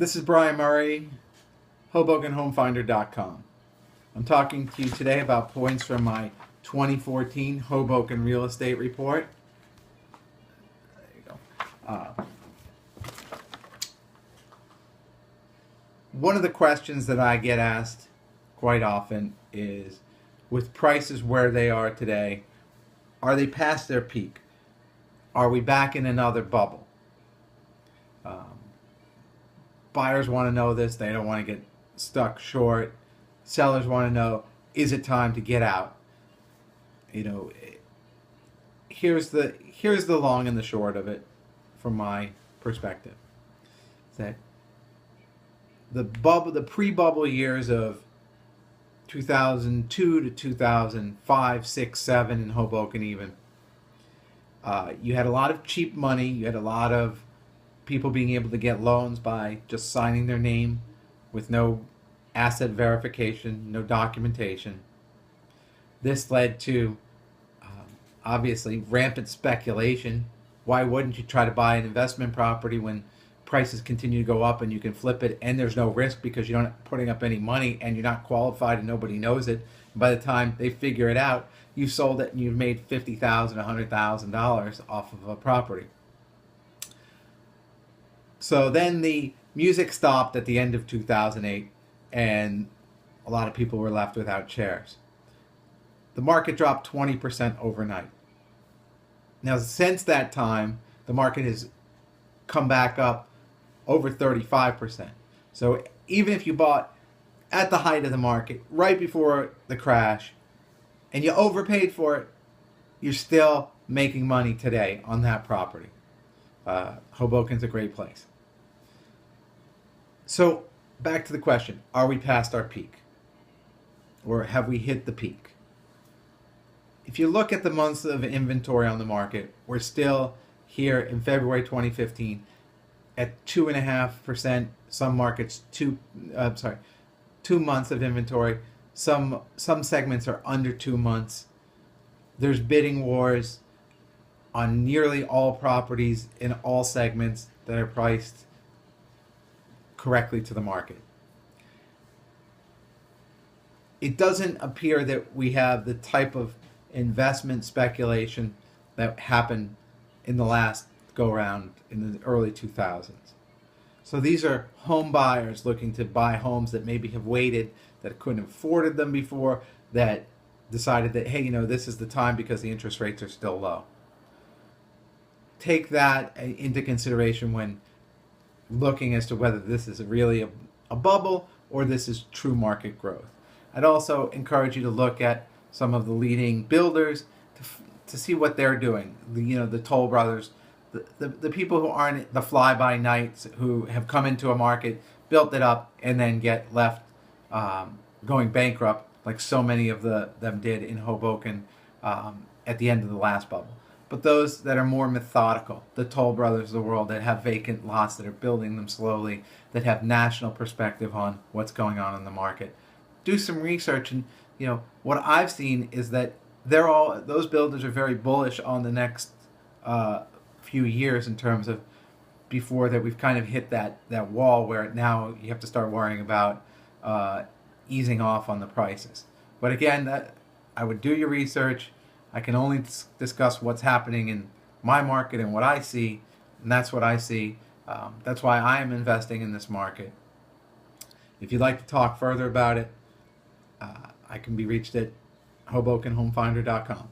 This is Brian Murray, HobokenHomefinder.com. I'm talking to you today about points from my 2014 Hoboken Real Estate Report. There you go. One of the questions that I get asked quite often is, with prices where they are today, are they past their peak? Are we back in another bubble? Buyers want to know this. They don't want to get stuck short. Sellers want to know, is it time to get out? You know, here's the long and the short of it from my perspective. That the pre-bubble years of 2002 to 2005, 6, 7 in Hoboken even, you had a lot of cheap money. You had a lot of people being able to get loans by just signing their name with no asset verification, no documentation. This led to obviously rampant speculation. Why wouldn't you try to buy an investment property when prices continue to go up and you can flip it and there's no risk because you're not putting up any money and you're not qualified and nobody knows it? By the time they figure it out, you've sold it and you've made $50,000, $100,000 off of a property. So then the music stopped at the end of 2008 and a lot of people were left without chairs. The market dropped 20% overnight. Now, since that time, the market has come back up over 35%. So even if you bought at the height of the market, right before the crash, and you overpaid for it, you're still making money today on that property. Hoboken's a great place. So back to the question, are we past our peak? Or have we hit the peak? If you look at the months of inventory on the market, we're still here in February 2015 at 2.5%. Some markets 2 months of inventory. Some segments are under 2 months. There's bidding wars on nearly all properties in all segments that are priced correctly to the market. It doesn't appear that we have the type of investment speculation that happened in the last go-round in the early 2000s. So these are home buyers looking to buy homes that maybe have waited, that couldn't have afforded them before, that decided that, hey, this is the time because the interest rates are still low. Take that into consideration when looking as to whether this is really a bubble or this is true market growth. I'd also encourage you to look at some of the leading builders to see what they're doing. The Toll Brothers, the people who aren't the fly-by-nights, who have come into a market, built it up, and then get left going bankrupt, like so many of them did in Hoboken at the end of the last bubble. But those that are more methodical, the Toll Brothers of the world, that have vacant lots, that are building them slowly, that have national perspective on what's going on in the market. Do some research, and what I've seen is that those builders are very bullish on the next few years in terms of before that we've kind of hit that wall where now you have to start worrying about easing off on the prices. But again, I would do your research. I can only discuss what's happening in my market and what I see, and that's what I see. That's why I am investing in this market. If you'd like to talk further about it, I can be reached at HobokenHomefinder.com.